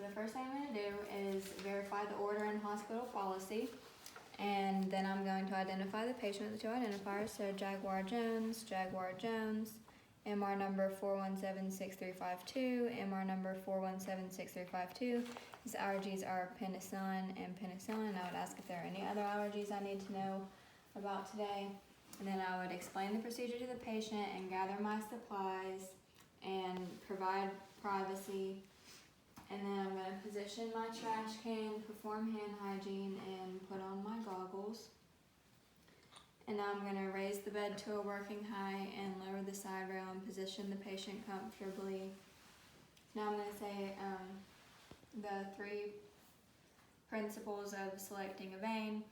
the first thing I'm going to do is verify the order and hospital policy, and then I'm going to identify the patient with the two identifiers. So Jaguar Jones, MR number 4176352, MR number 4176352. His allergies are penicillin and penicillin. I would ask if there are any other allergies I need to know about today. And then I would explain the procedure to the patient and gather my supplies and provide privacy. And then I'm going to position my trash can, perform hand hygiene, and put on my goggles. And now I'm going to raise the bed to a working height and lower the side rail and position the patient comfortably. Now I'm going to say the 3 principles of selecting a vein.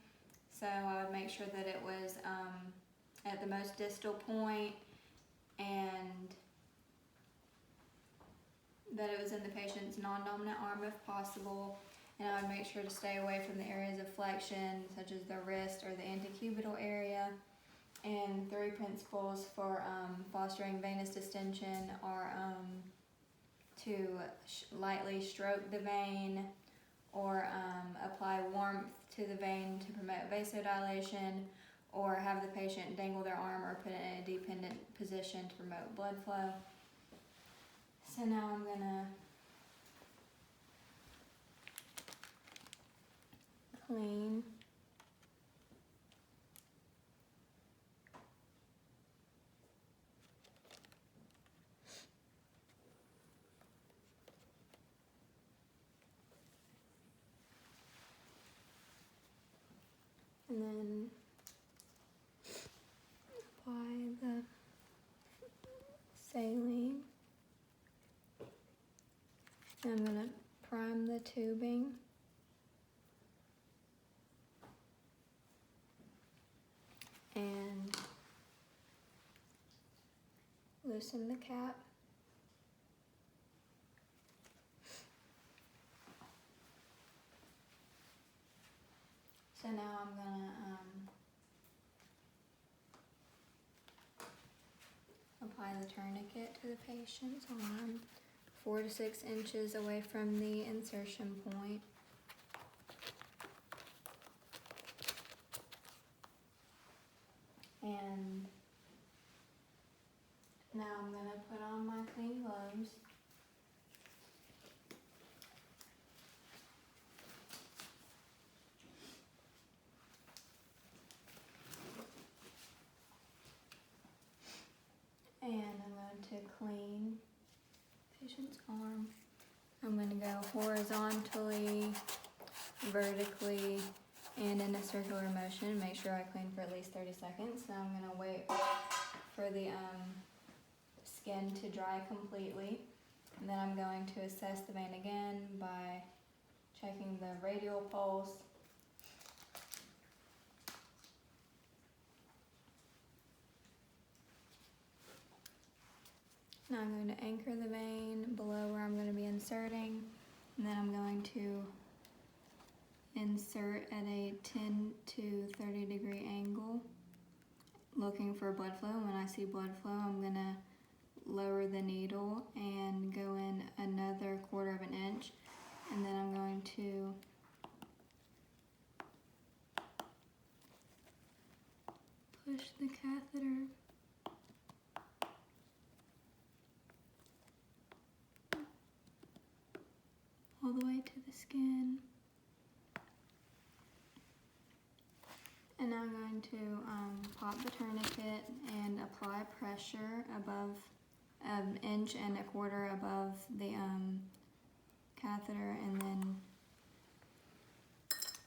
So I would make sure that it was at the most distal point and that it was in the patient's non-dominant arm if possible, and I would make sure to stay away from the areas of flexion such as the wrist or the antecubital area. And 3 principles for fostering venous distension are to lightly stroke the vein or apply warmth to the vein to promote vasodilation, or have the patient dangle their arm or put it in a dependent position to promote blood flow. So now I'm gonna clean and then apply the saline. I'm going to prime the tubing. And loosen the cap. So now I'm going to apply the tourniquet to the patient's arm, 4 to 6 inches away from the insertion point. And now I'm going to put on my clean gloves. And I'm going to clean the patient's arm. I'm going to go horizontally, vertically, and in a circular motion. Make sure I clean for at least 30 seconds. Now I'm going to wait for the skin to dry completely. And then I'm going to assess the vein again by checking the radial pulse. Now I'm going to anchor the vein below where I'm going to be inserting, and then I'm going to insert at a 10 to 30 degree angle, looking for blood flow. When I see blood flow, I'm going to lower the needle and go in another 1/4 of an inch, and then I'm going to push the catheter all the way to the skin. And now I'm going to pop the tourniquet and apply pressure above 1 inch and a 1/4 above the catheter, and then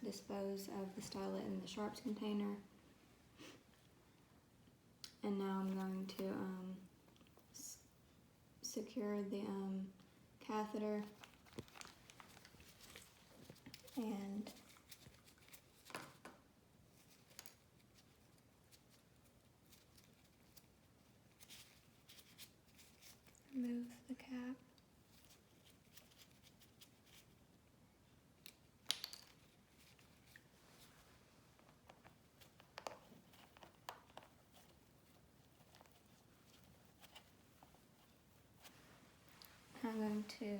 dispose of the stylet in the sharps container. And now I'm going to secure the catheter and remove the cap. I'm going to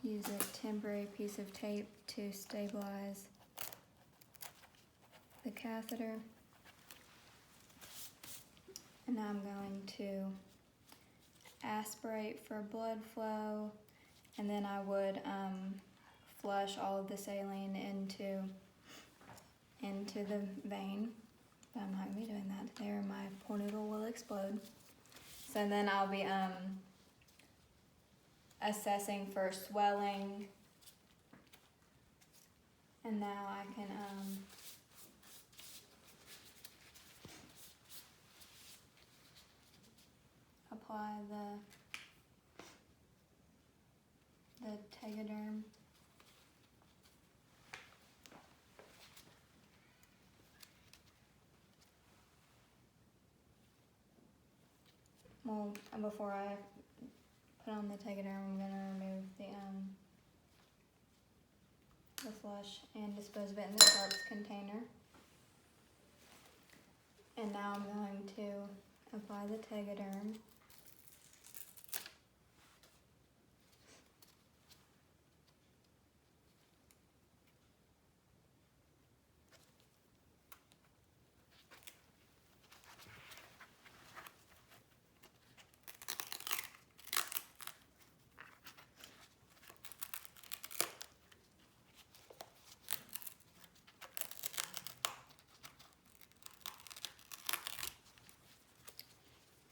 use a temporary piece of tape to stabilize the catheter. And now I'm going to aspirate for blood flow, and then I would flush all of the saline into the vein. But I'm not going to be doing that today or my poor noodle will explode. So then I'll be assessing for swelling, and now I can apply the tegaderm. Well, before I put on the tegaderm, I'm gonna remove the flush and dispose of it in the sharps container. And now I'm going to apply the tegaderm.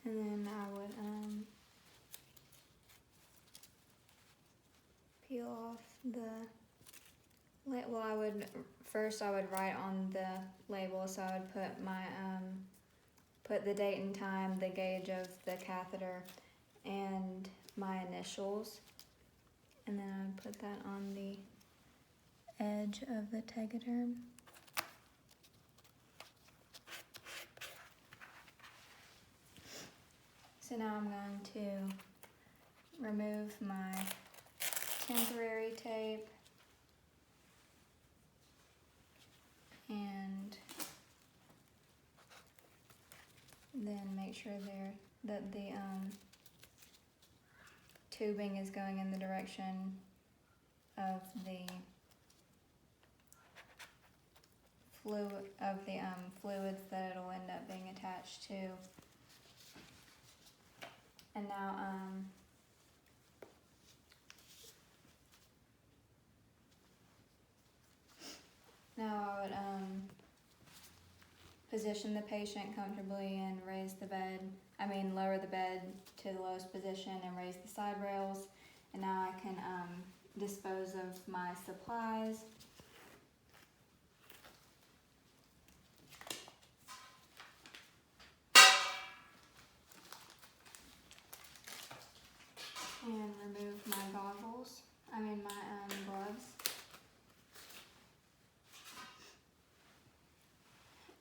And then I would peel off well, I would write on the label, so I would put my put the date and time, the gauge of the catheter, and my initials, and then I would put that on the edge of the tegaderm. So now I'm going to remove my temporary tape and then make sure that the tubing is going in the direction of the fluids that it'll end up being attached to. And now I would position the patient comfortably and lower the bed to the lowest position and raise the side rails. And now I can dispose of my supplies. And remove my gloves.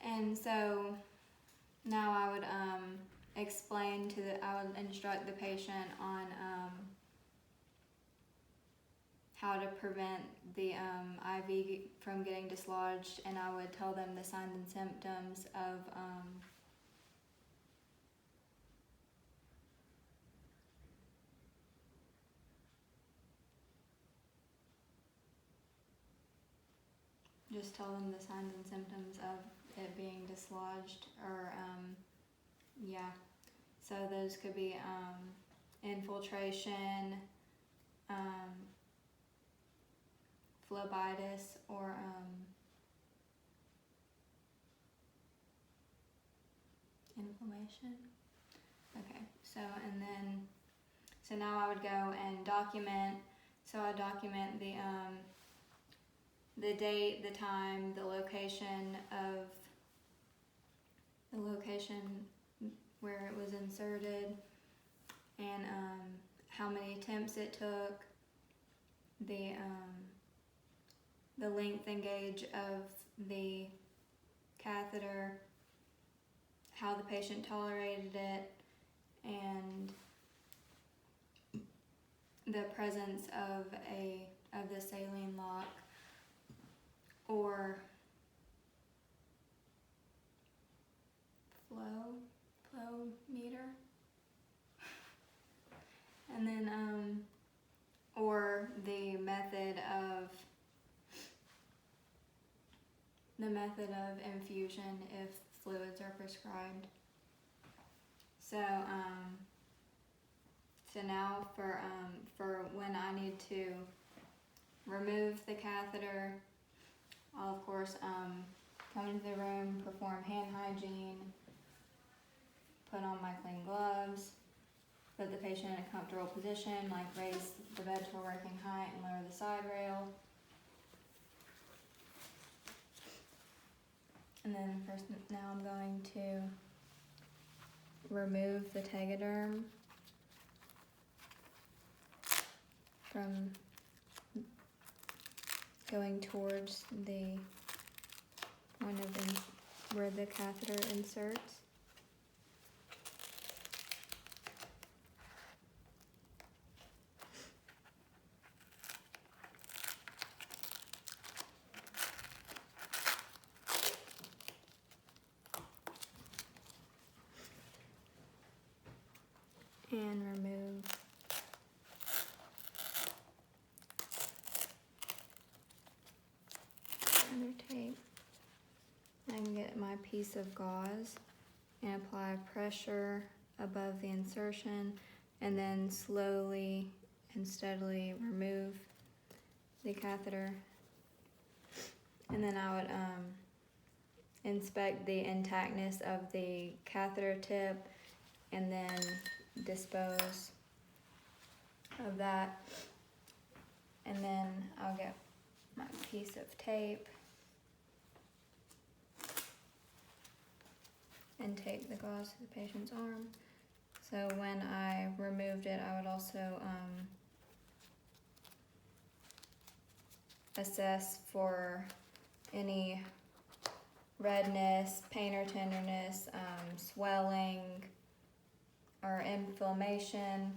And so now I would I would instruct the patient on how to prevent the IV from getting dislodged, and I would tell them the signs and symptoms of just tell them the signs and symptoms of it being dislodged, or so those could be infiltration, phlebitis, or inflammation. Okay, so now I would go and document. So I document the date, the time, the location where it was inserted, and how many attempts it took, the length and gauge of the catheter, how the patient tolerated it, and the presence of the saline lock or flow meter. And then or the method of infusion if fluids are prescribed. So now for when I need to remove the catheter, I'll of course come into the room, perform hand hygiene, put on my clean gloves, put the patient in a comfortable position, like raise the bed to a working height and lower the side rail. And then now I'm going to remove the tegaderm from going towards the point of where the catheter inserts. And remove other tape. I can get my piece of gauze and apply pressure above the insertion, and then slowly and steadily remove the catheter. And then I would inspect the intactness of the catheter tip and then dispose of that. And then I'll get my piece of tape and tape the gauze to the patient's arm. So when I removed it, I would also assess for any redness, pain or tenderness, swelling, or inflammation.